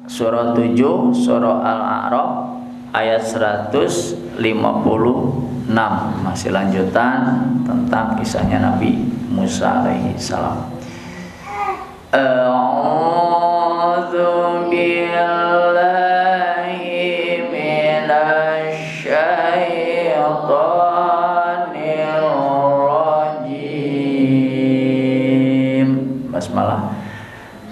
surah 7 surah Al-A'raf ayat 156, masih lanjutan tentang kisahnya Nabi Musa alaihi salam. A'udzu billahi minasy syaithanir rajim. Basmalah.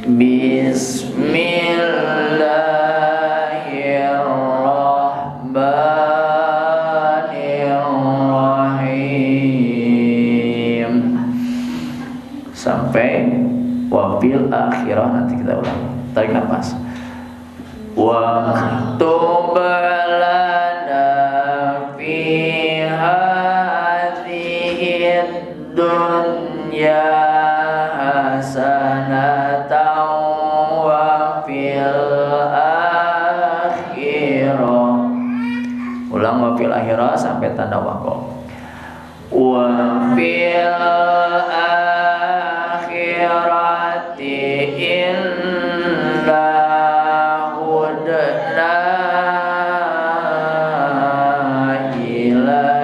Bismillahirrahmanirrahim sampai wafil akhirah. Nanti kita ulang. Tarik nafas. Waktub lana fi hadhihi dunya hasanatan wa fil akhirah. Ulang wa fil akhirah sampai tanda waqaf. Wa fil akhirati inna hudna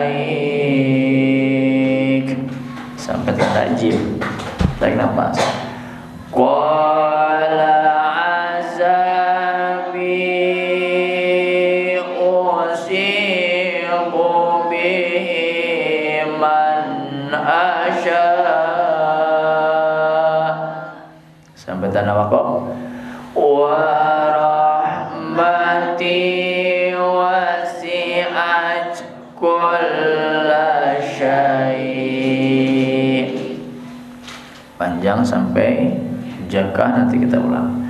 ilaik sampai tanda jim. Tarik nafas. Qala azabi usibu bihi man asya sampai tanda waqaf. Wa rahmati wasi'at kulla syai'. Panjang sampai jaka. Nanti kita ulang.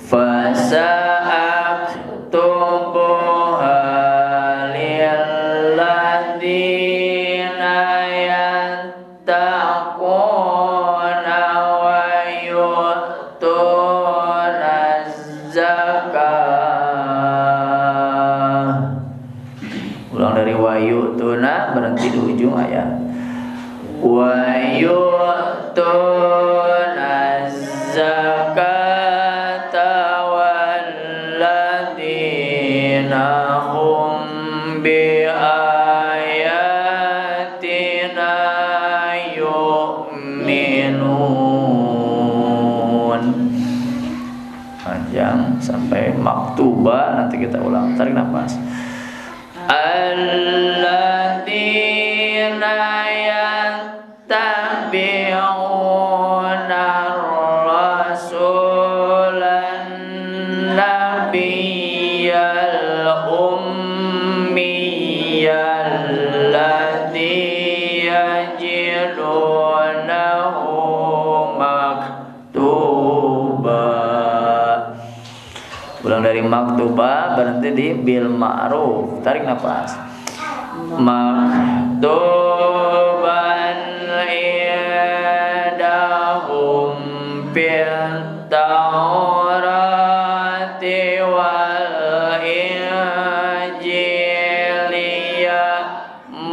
Fasa'aktubuha lilladzina yattaquna wa yu'tuna zakah. Ulang dari wa yu'tuna, berhenti di ujung ayat. Wa yu'tuna zakata walladzina hum bi ayatina yu'minun. Panjang sampai maktuba. Nanti kita ulang. Tarik nafas. Alladzina yattabi'una rasulan nabiyyal ummiyal ladzi yajidunahu maktuba. Ulang dari maktuba, berhenti di bil ma'ruf. Tarik nafas. Maktuban indahum fil taurati wal injili ya'muruhum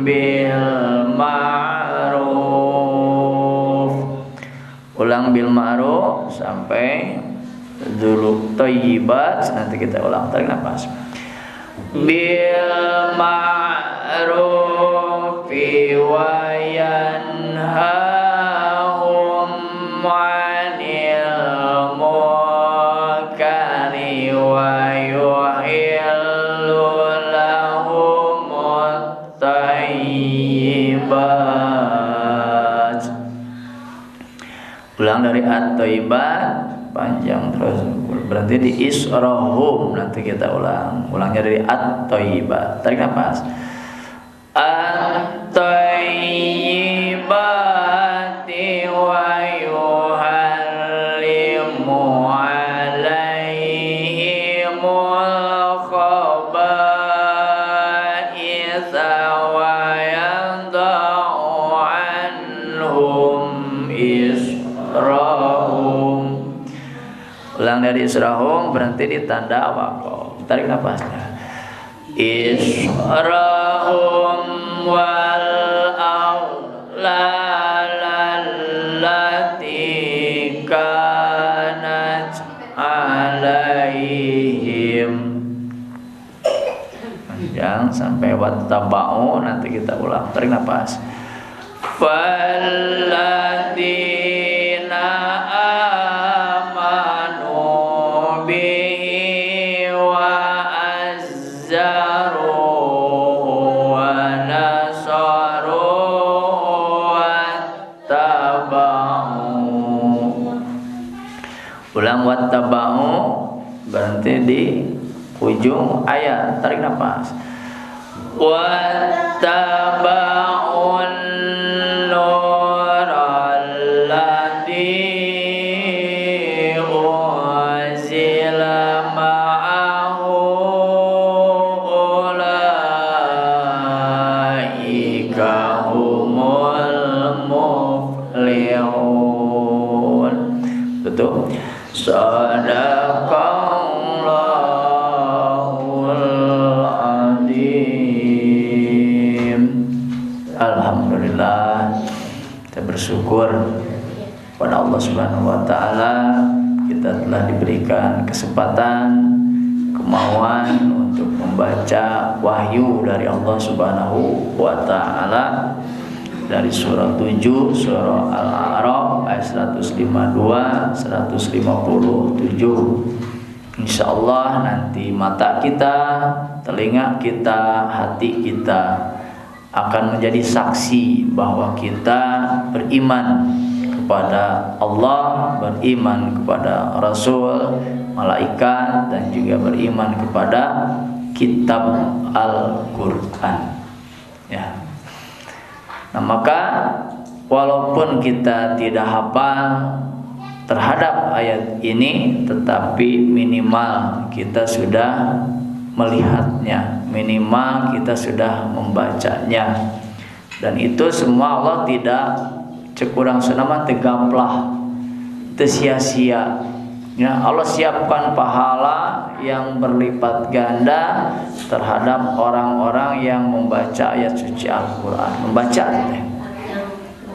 bil ma'ruf. Ulang bil ma'ruf sampai dzuluk thayyibat. Nanti kita ulang. Tarik nafas. Bil ma'rufi wa yanhahum 'anil munkari wa yuhillu lahumut thayyibat. Ulang dari at-thayyibat. Panjang terus, berhenti di israhum. Nanti kita ulang. Ulangnya dari at-thayyibat. Tarik nafas. At-thayyibati wa yuhallimu alaihimul khaba'itha wa yada'u anhum israhum. Ulang dari israhum, berhenti di tanda waqaf. Tarik nafasnya. Israhum wal awlal allati kana panjang sampai wattaba'u, nanti kita ulang. Tarik nafas. Falladzina amanu bihi wa azzaru wa nasaru wattaba'u. Ulang wattaba'u berhenti di ujung ayat. Tarik nafas. Wattaba'un nural ladzi unzila ma'ahu ulaika humul muflihun. Tutup. Sadaqallahul azim. Alhamdulillah, kita bersyukur pada Allah Subhanahu wa taala, kita telah diberikan kesempatan, kemauan untuk membaca wahyu dari Allah Subhanahu wa taala dari surah 7 surah Al-A'raf ayat 152 157. Insyaallah nanti mata kita, telinga kita, hati kita akan menjadi saksi bahwa kita beriman kepada Allah, beriman kepada Rasul, malaikat, dan juga beriman kepada kitab Al-Qur'an. Ya. Nah, maka walaupun kita tidak hafal terhadap ayat ini, tetapi minimal kita sudah melihatnya, minimal kita sudah membacanya. Dan itu semua Allah tidak cekurang senama tegaplah, teu sia-sia. Ya, Allah siapkan pahala yang berlipat ganda terhadap orang-orang yang membaca ayat suci Al-Qur'an, membaca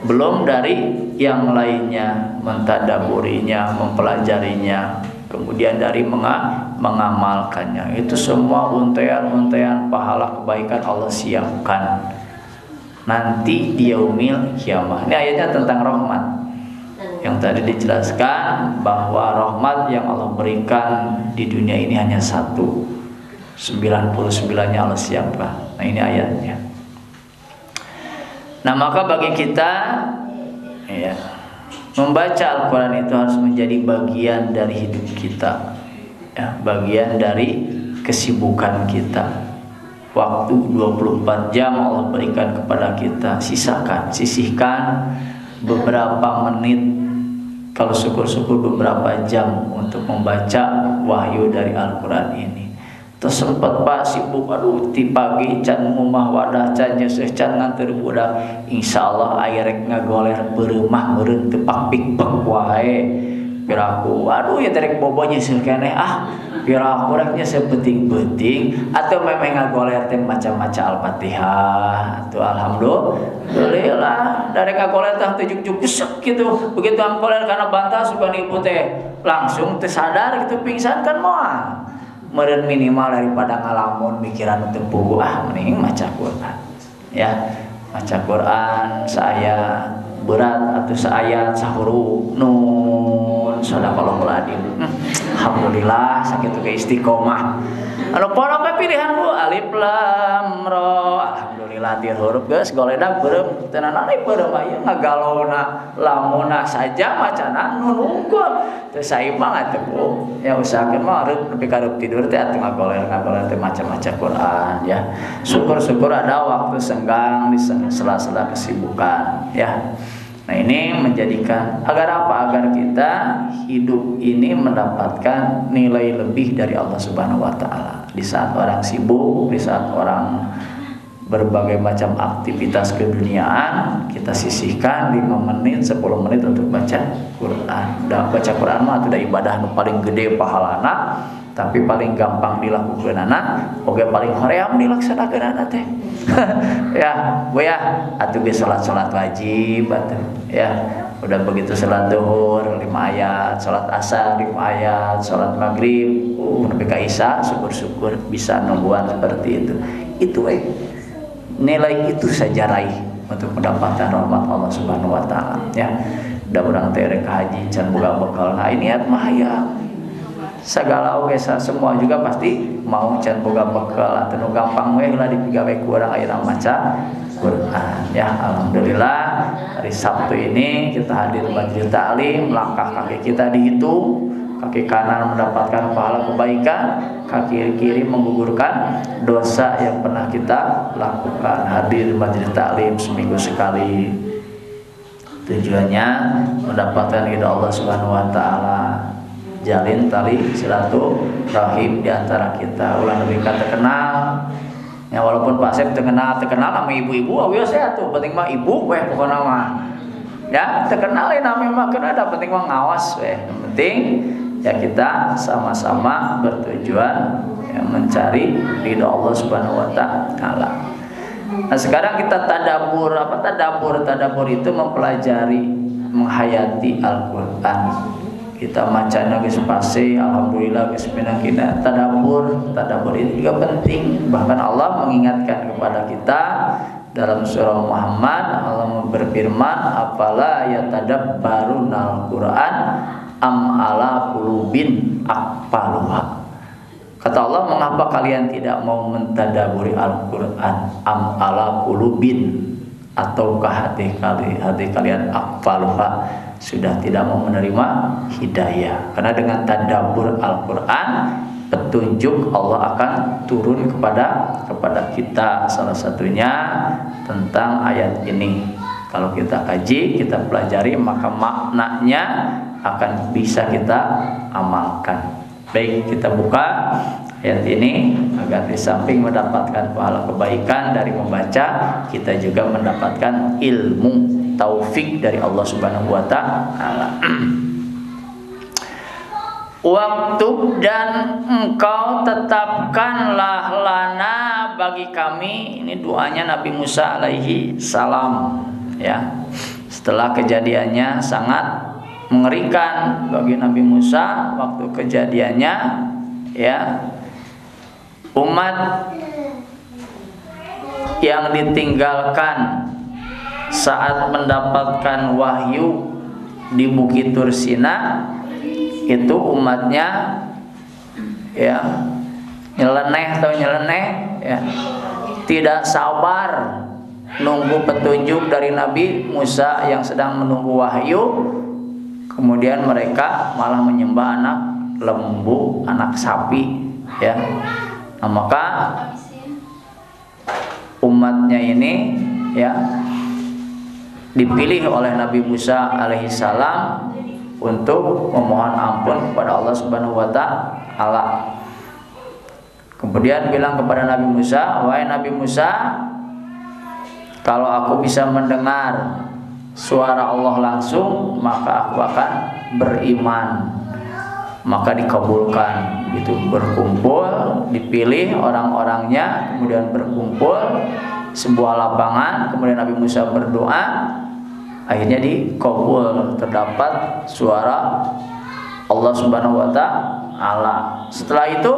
belum dari yang lainnya, mentadaburinya, mempelajarinya, kemudian dari mengamalkannya. Itu semua untaian-untaian pahala kebaikan Allah siapkan nanti di yaumil kiamah. Ini ayatnya tentang rahmat. Yang tadi dijelaskan bahwa rahmat yang Allah berikan di dunia ini hanya satu, 99-nya Allah siapkan. Nah, ini ayatnya. Nah, maka bagi kita ya, membaca Al-Quran itu harus menjadi bagian dari hidup kita, ya, bagian dari kesibukan kita. Waktu 24 jam Allah berikan kepada kita, sisihkan beberapa menit, kalau syukur-syukur beberapa jam untuk membaca wahyu dari Al-Quran ini. Terus sempat Pak sibuk, aduh ti pagi can mumah wadah can nyeseh can nganter budak, insyaallah aya rek ngagoler beuremah meureun teu pakpik-pek wae. Piraku aduh ya terek bobo nyeseh keneh piraku rek nyeseh penting-penting atau memang ngagoler teh maca-maca Al-Fatihah atau alhamdulillah dari ngagoler teh juk-juk besek gitu. Begitu ngagoler karena bantah sugan ibu teh langsung teu sadar gitu pingsan kan moal. Meureun minimal daripada ngalamun mikiran teu puguh, mending maca Quran. Ya, maca Quran saya berat atau seayat sahuru nun sadaqallahul adzim. Alhamdulillah sakitu ge istiqomah. Anu poroke pilihan Bu alif lam ra. Alhamdulillah di huruf geus goledak beureum teu nanane beureum aya ngagalona lamuna saja macana nun unggul. Teu saimbang atuh Bu. Ya usahakeun mah reup nepi ka reup tidur teh atuh ngagoler teh maca-maca Quran ya. Syukur-syukur ada waktu senggang di sela-sela kesibukan ya. Nah, ini menjadikan agar apa? Agar kita hidup ini mendapatkan nilai lebih dari Allah Subhanahu wa taala. Di saat orang sibuk, di saat orang berbagai macam aktivitas keduniaan, kita sisihkan 5 menit, 10 menit untuk baca Quran. Udah baca Quran mah udah ibadah nu paling gede pahalana, tapi paling gampang dilakukeunana, oge paling hoream dilaksanakeunana teh. Ya, Bu ya, atuh ge salat-salat wajib atuh ya. Udah begitu salat duhur 5 ayat, salat asar 5 ayat, salat maghrib sampai ke isya, syukur-syukur bisa nungguan seperti itu. Itu nilai itu saja raih untuk mendapatkan rahmat Allah Subhanahu wa taala ya. Da urang teh rek haji can boga bekal. Nah, ini mah ya segala oge semua juga pasti mau can boga bekal atuh nu gampang we lah dipigawe ku urang ayeuna maca Quran ya. Alhamdulillah hari Sabtu ini kita hadir majelis taklim, langkah kaki kita dihitung, kaki kanan mendapatkan pahala kebaikan, kaki kiri menggugurkan dosa yang pernah kita lakukan. Hadir majelis taklim seminggu sekali, tujuannya mendapatkan ridha Allah Subhanahu wa taala, jalin tali silaturahim di antara kita. Ulah lebih terkenal ya, walaupun Pak Sep terkenal sama ibu-ibu awios ya tuh, penting mah ibu weh pokoknya mah ya, terkenal namanya mah kena ada, penting mah ngawas weh. Yang penting ya kita sama-sama bertujuan ya, mencari ridha Allah Subhanahu wa taala. Nah, sekarang kita tadabur. Apa tadabur? Tadabur itu mempelajari, menghayati Al-Qur'an. Kita macanya geus pase, alhamdulillah geus pinangkina tadabur. Tadabur ini juga penting. Bahkan Allah mengingatkan kepada kita dalam surah Muhammad. Allah berfirman, "Afala yatadabbarunal Qur'an am ala qulubin aqfaluha." Kata Allah, mengapa kalian tidak mau mentadaburi Al-Qur'an? Am ala qulubin, ataukah hati kalian aqfaluha sudah tidak mau menerima hidayah? Karena dengan tadabbur Al-Qur'an, petunjuk Allah akan turun kepada kita. Salah satunya tentang ayat ini. Kalau kita kaji, kita pelajari, maka maknanya akan bisa kita amalkan. Baik, kita buka ayat ini agar di samping mendapatkan pahala kebaikan dari membaca, kita juga mendapatkan ilmu, taufik dari Allah Subhanahu wa taala. Waktu dan engkau tetapkanlah lana bagi kami. Ini doanya Nabi Musa alaihi salam ya. Setelah kejadiannya sangat mengerikan bagi Nabi Musa, waktu kejadiannya ya, umat yang ditinggalkan saat mendapatkan wahyu di Bukit Tursina itu umatnya ya nyeleneh ya, tidak sabar nunggu petunjuk dari Nabi Musa yang sedang menunggu wahyu. Kemudian mereka malah menyembah anak lembu, anak sapi ya. Nah, maka umatnya ini ya dipilih oleh Nabi Musa alaihissalam untuk memohon ampun kepada Allah Subhanahu wa taala. Kemudian bilang kepada Nabi Musa, "Wahai Nabi Musa, kalau aku bisa mendengar suara Allah langsung, maka aku akan beriman." Maka dikabulkan. Itu berkumpul, dipilih orang-orangnya, kemudian berkumpul sebuah lapangan, kemudian Nabi Musa berdoa, akhirnya dikabul, terdapat suara Allah Subhanahu wa taala. Setelah itu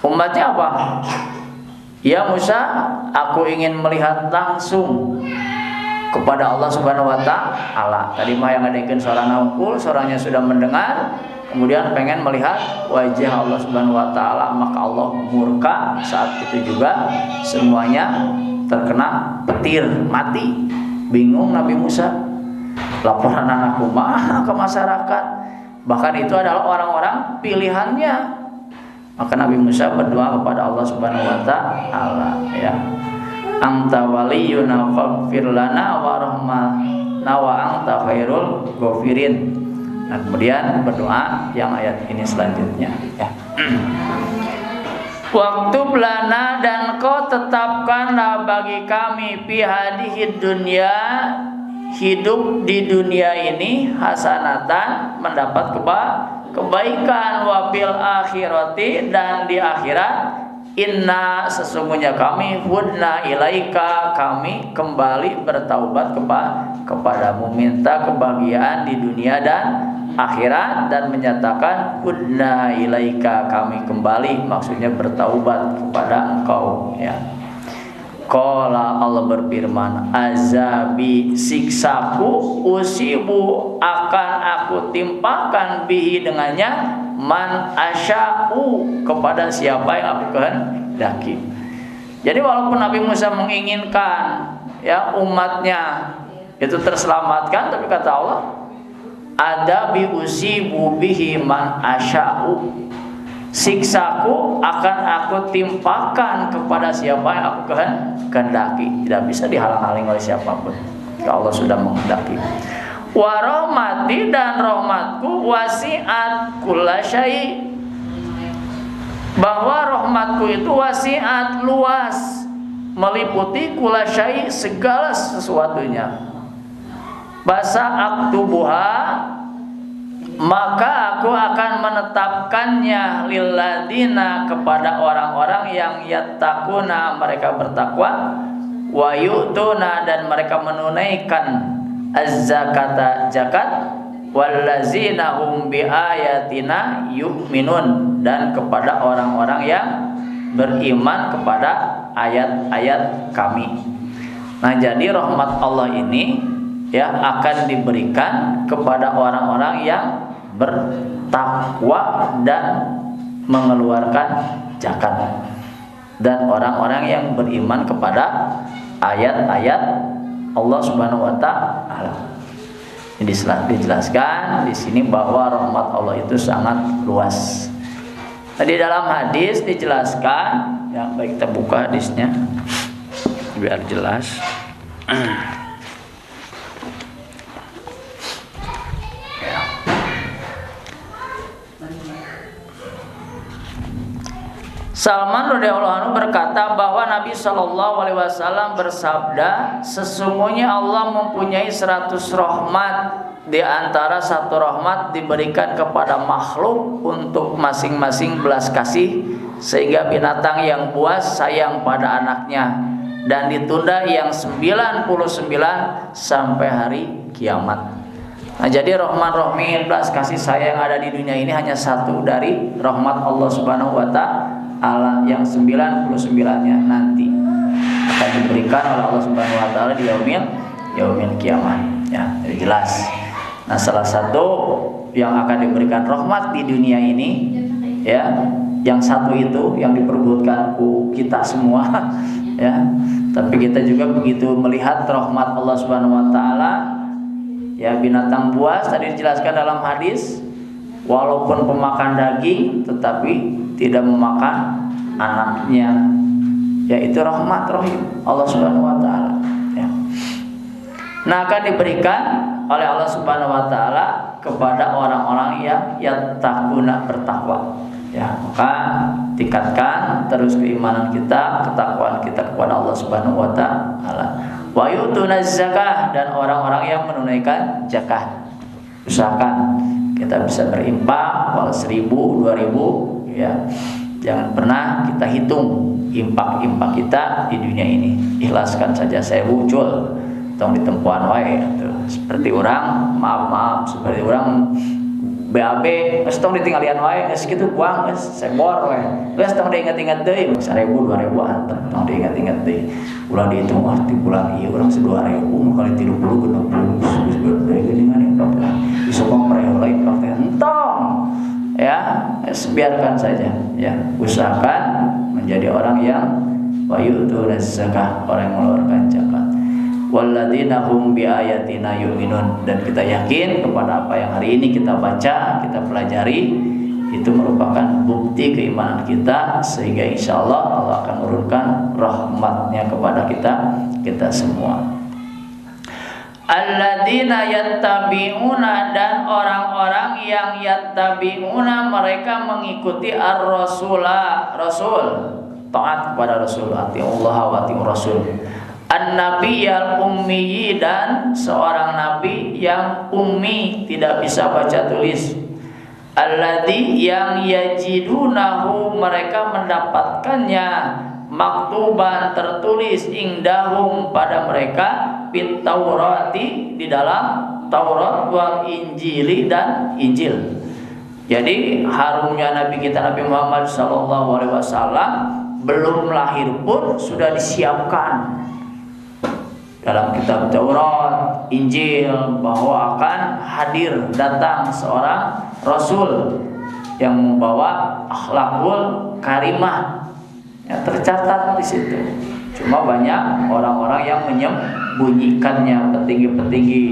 umatnya apa? "Ya Musa, aku ingin melihat langsung kepada Allah Subhanahu wa taala." Tadi mah yang ngadekeun sorana unggul, soranya sudah mendengar, kemudian pengen melihat wajah Allah Subhanahu wa taala, maka Allah murka. Saat itu juga semuanya terkena petir, mati. Bingung Nabi Musa, laporan anak kumaha ke masyarakat. Bahkan itu adalah orang-orang pilihannya. Maka Nabi Musa berdoa kepada Allah Subhanahu wa taala ya. "Anta waliyuna faghfir lana warahmana wa anta khairul ghafirin." Nah, kemudian berdoa yang ayat ini selanjutnya ya. "Waktu lana, dan kau tetapkanlah bagi kami fi hadhihi dunya, hidup di dunia ini, hasanatan, mendapat kebaikan, wa fil akhirati, dan di akhirat inna sesungguhnya kami hudna ilaika kami kembali bertaubat kepadamu, minta kebahagiaan di dunia dan akhirat, dan menyatakan hudna ilaika kami kembali, maksudnya bertaubat kepada engkau ya. Qala Allah berfirman, azabi siksaku usibu akan aku timpakan bihi dengannya man asya'u kepada siapa yang aku kehendaki. Jadi walaupun Nabi Musa menginginkan ya umatnya itu terselamatkan, tapi kata Allah ada bi usibu bihi man asya'u, siksaku akan aku timpakan kepada siapa yang aku kehendaki, tidak bisa dihalang-halangi oleh siapapun. Allah sudah menghendaki. Wa rahmati dan rahmatku wasi'at kullasyai, bahwa rahmatku itu wasi'at luas, meliputi kullasyai segala sesuatunya. Basa aktubuha maka aku akan menetapkannya lilladina kepada orang-orang yang yattaquna mereka bertakwa, wa yu'tuna dan mereka menunaikan az-zakata zakat, wallazina hum biayatina yu'minun dan kepada orang-orang yang beriman kepada ayat-ayat kami. Nah, jadi rahmat Allah ini ya akan diberikan kepada orang-orang yang bertakwa dan mengeluarkan zakat, dan orang-orang yang beriman kepada ayat-ayat Allah Subhanahu wa taala. Ini dijelaskan di sini bahwa rahmat Allah itu sangat luas. Di dalam hadis dijelaskan, ya baik kita buka hadisnya biar jelas. Salman radhiyallahu anhu berkata bahwa Nabi Shallallahu alaihi wasallam bersabda, sesungguhnya Allah mempunyai 100 rahmat, di antara satu rahmat diberikan kepada makhluk untuk masing-masing belas kasih, sehingga binatang yang buas sayang pada anaknya, dan ditunda yang 99 sampai hari kiamat. Nah, jadi rahmat-rahmin belas kasih sayang yang ada di dunia ini hanya satu dari rahmat Allah Subhanahu wa taala, yang 99-nya nanti akan diberikan oleh Allah Subhanahu wa taala di yaumil kiamat. Ya, jadi jelas. Nah, salah satu yang akan diberikan rahmat di dunia ini ya, yang satu itu yang diperbutkan kita semua ya. Tapi kita juga begitu melihat rahmat Allah Subhanahu wa taala. Ya, binatang buas tadi dijelaskan dalam hadis, walaupun pemakan daging tetapi tidak memakan anaknya, yaitu rahmat rahim Allah Subhanahu wa taala ya. Nah, akan diberikan oleh Allah Subhanahu wa taala kepada orang-orang yang yattaquna bertakwa ya. Maka tingkatkan terus keimanan kita, ketakwaan kita kepada Allah Subhanahu wa taala. Wa yu'tuna zakah, dan orang-orang yang menunaikan zakat. Usahakan kita bisa berimpak walau 1.000, 2.000 ya. Jangan pernah kita hitung impak kita di dunia ini. Ikhlaskan saja 1.000 jul tong ditempuan wae atuh. Seperti orang maaf seperti orang BAB geus tong ditinggalian wae geus kitu buang geus sebor wae. Geus tong diingat-ingat deui 1.000, 2.000 antep tong diingat-ingat deui. Ulah dihitung arti bulan ieu urang 2.000 kali 30 genep geus bener geuningan impak. Isokong mereka impak teh entong. Ya, biarkan saja ya. Usahakan menjadi orang yang wayu'tuna zakah, orang yang mengeluarkan zakat. Walladzina hum biayatina yu'minun, dan kita yakin kepada apa yang hari ini kita baca, kita pelajari, itu merupakan bukti keimanan kita, sehingga insyaallah Allah akan menurunkan rahmatnya kepada kita semua. Alladzina yattabi'una, dan orang-orang yang yattabi'una mereka mengikuti ar-rasula, rasul, taat kepada rasul, atiullah wa atiur rasul. An-nabiyyal ummi, dan seorang nabi yang ummi, tidak bisa baca tulis. alladzi yang yajidunahu mereka mendapatkannya maktuban tertulis indahum pada mereka fit Taurati di dalam Taurat wal Injili dan Injil. Jadi harumnya Nabi kita Nabi Muhammad SAW belum lahir pun sudah disiapkan dalam kitab Taurat, Injil bahwa akan hadir datang seorang Rasul yang membawa akhlakul karimah. Ya, tercatat di situ. Cuma banyak orang-orang yang menyembunyikannya, petinggi-petinggi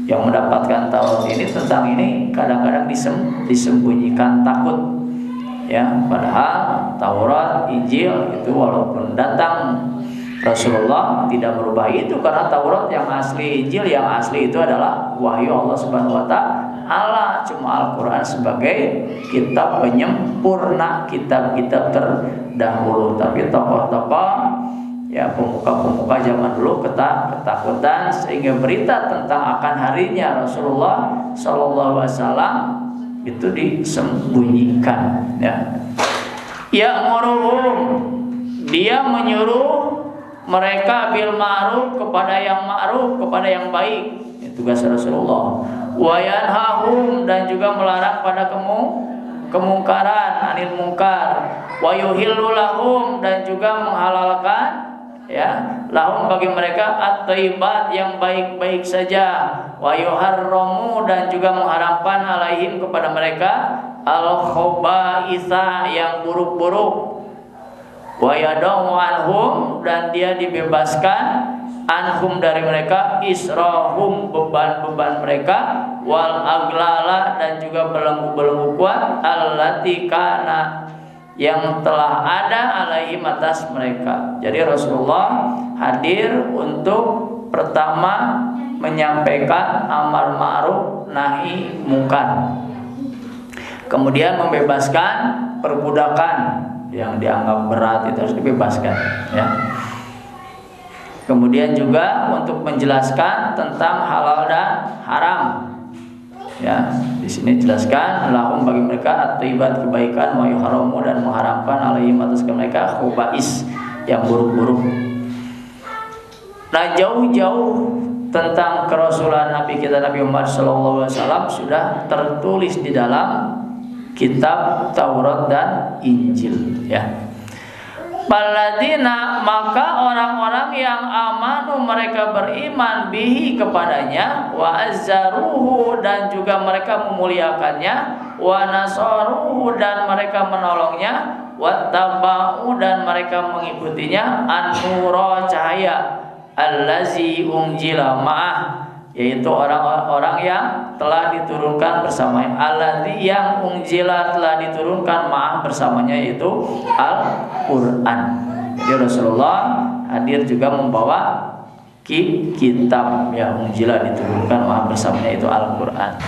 yang mendapatkan Taurat ini tentang ini kadang-kadang disembunyikan takut. Ya, padahal Taurat, Injil itu walaupun datang Rasulullah tidak merubah itu karena Taurat yang asli, Injil yang asli itu adalah wahyu Allah Subhanahu wa taala. Cuma Al-Qur'an sebagai kitab penyempurna kitab-kitab terdahulu. Tapi tokoh-tokoh ya pemuka-pemuka zaman dulu ketakutan sehingga berita tentang akan harinya Rasulullah sallallahu alaihi wasallam itu disembunyikan ya. Ya'muruhum dia menyuruh mereka bil ma'ruf kepada yang ma'ruf, kepada yang baik. Itu tugas Rasulullah. Wa yanhahum dan juga melarang pada kemungkaran, anil mungkar. Wa yuhillu lahum dan juga menghalalkan ya, lahum bagi mereka at-thayyibat yang baik-baik saja. Wa yuharramu dan juga mengharamkan alaihim kepada mereka al-khaba'itha yang buruk-buruk. Wa yadau anhum dan dia dibebaskan anhum dari mereka israhum beban-beban mereka wal aglala dan juga belenggu-belenggu kuat allati kana yang telah ada alaihim atas mereka. Jadi Rasulullah hadir untuk pertama menyampaikan amar ma'ruf nahi mungkar, kemudian membebaskan perbudakan yang dianggap berat itu harus dibebaskan ya. Kemudian juga untuk menjelaskan tentang halal dan haram ya. Di sini jelaskan lahum bagi mereka at-thayyibat kebaikan wa yuharamu dan mengharamkan alaihim atas mereka khubais yang buruk-buruk. Nah, jauh-jauh tentang kerasulan Nabi kita Nabi Muhammad SAW sudah tertulis di dalam kitab Taurat dan Injil ya. Baladina maka orang-orang yang amanu mereka beriman bihi kepadanya wa azzaruhu dan juga mereka memuliakannya wa nasaruhu dan mereka menolongnya wa tabau dan mereka mengikutinya an-nura cahaya allazi unjila ma'ah yaitu orang-orang yang telah diturunkan bersamanya allazi yang unjila telah diturunkan ma'ah bersamanya yaitu Al-Qur'an. Jadi Rasulullah hadir juga membawa kitab yang unjila diturunkan ma'ah bersamanya yaitu Al-Qur'an.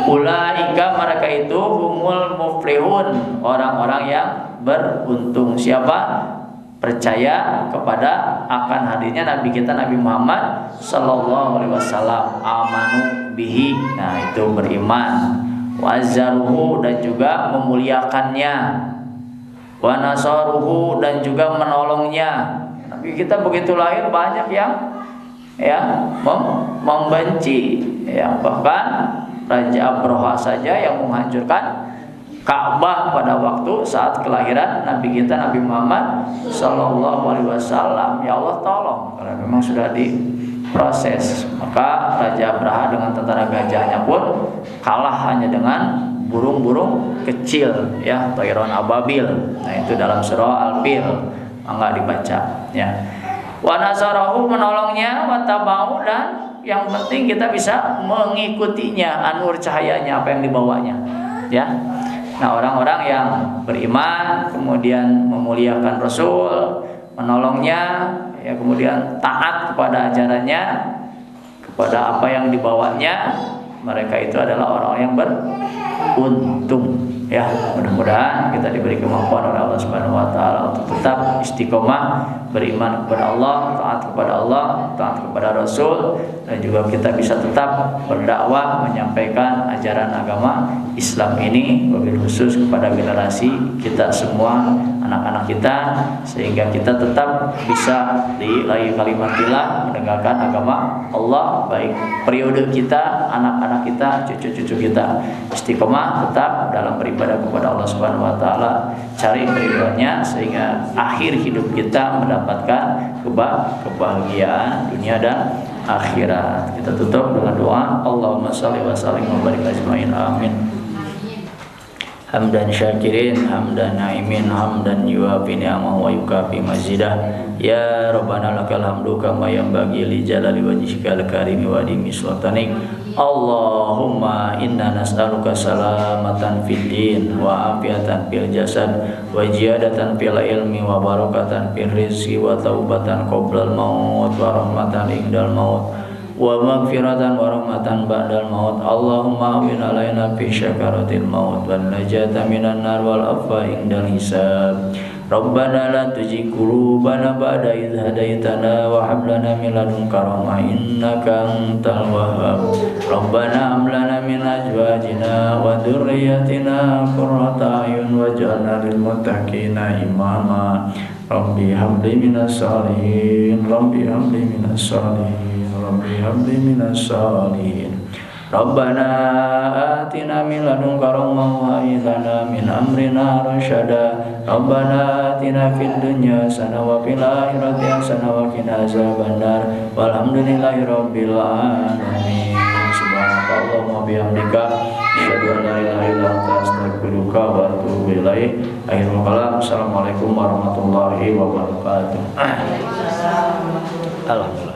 Ulaika mereka itu humul muflihun orang-orang yang beruntung. Siapa? Percaya kepada akan hadirnya Nabi kita Nabi Muhammad sallallahu alaihi wasallam, amanu bihi, nah itu beriman, wazzaruhu dan juga memuliakannya, wa nasaruhu dan juga menolongnya. Nabi kita begitu lahir banyak yang ya membenci ya, bahkan Raja Abraha saja yang menghancurkan Ka'bah pada waktu saat kelahiran Nabi kita Nabi Muhammad sallallahu alaihi wasallam. Ya Allah tolong, karena memang sudah diproses. Maka Raja Abraha dengan tentara gajahnya pun kalah hanya dengan burung-burung kecil ya, Tayron Ababil. Nah itu dalam surah Al-Fil, enggak dibaca ya. Wa nasarahu menolongnya, wa tabau dan yang penting kita bisa mengikutinya, anur cahayanya apa yang dibawanya ya. Nah orang-orang yang beriman kemudian memuliakan Rasul, menolongnya ya, kemudian taat kepada ajarannya, kepada apa yang dibawanya, mereka itu adalah orang-orang yang beruntung Ya, mudah-mudahan kita diberi kemampuan oleh Allah Subhanahu wa taala untuk tetap istiqomah beriman kepada Allah, taat kepada Allah, taat kepada Rasul, dan juga kita bisa tetap berdakwah menyampaikan ajaran agama Islam ini wabil khusus kepada generasi kita semua, anak-anak kita, sehingga kita tetap bisa di kalimatillah menegakkan agama Allah, baik periode kita, anak-anak kita, cucu-cucu kita. Istiqomah tetap dalam beribadah kepada Allah Subhanahu wa taala, cari ridhonya sehingga akhir hidup kita mendapatkan kebahagiaan dunia dan akhirat. Kita tutup dengan doa. Allahumma shalli wa sallim wa barik ajmain. Amin. Hamdan syakirin, hamdan na'imin, hamdan yuafi ni'amahu wa yukafi mazidah. Ya Rabbana lakal hamdu kama yanbaghi li jalali wajhikal karimi wa dimi sultanik. Allahumma inna nas'aluka salamatan fid din wa afiatan fil jasad wa ziyadatan fil ilmi wa barakatan fil rizqi wa taubatan qoblal maut wa rahmatan indal maut wa maghfiratan wa rahmatan ba'dal maut. Allahumma awin alaina fi syakaratil maut wan najata minan nar wal afwa indal hisab. Rabbana la tuzigh qulubana ba'da idh hadaitana wa hab lana min ladunka rahmah innaka antal wahhab. Rabbana hab lana min azwajina wa dhurriyyatina qurrata a'yun waj'alna lil muttaqina imama. Rabbi hab li minas salihin, Rabbi hab li minas salihin, Rabbi hab li minas salihin. Rabbana atina min ladunka rahmah wa hab lana min amrina rasyada. Rabbana atina fid dunya hasanah wa fil akhirati hasanah wa qina azabannar. Walhamdulillahi rabbil alamin. Subhanakallahumma bihamdika asyhadu an la ilaha illa anta astaghfiruka wa atubu ilaik. Akhirul kalam. Assalamualaikum warahmatullahi wabarakatuh. Alhamdulillah.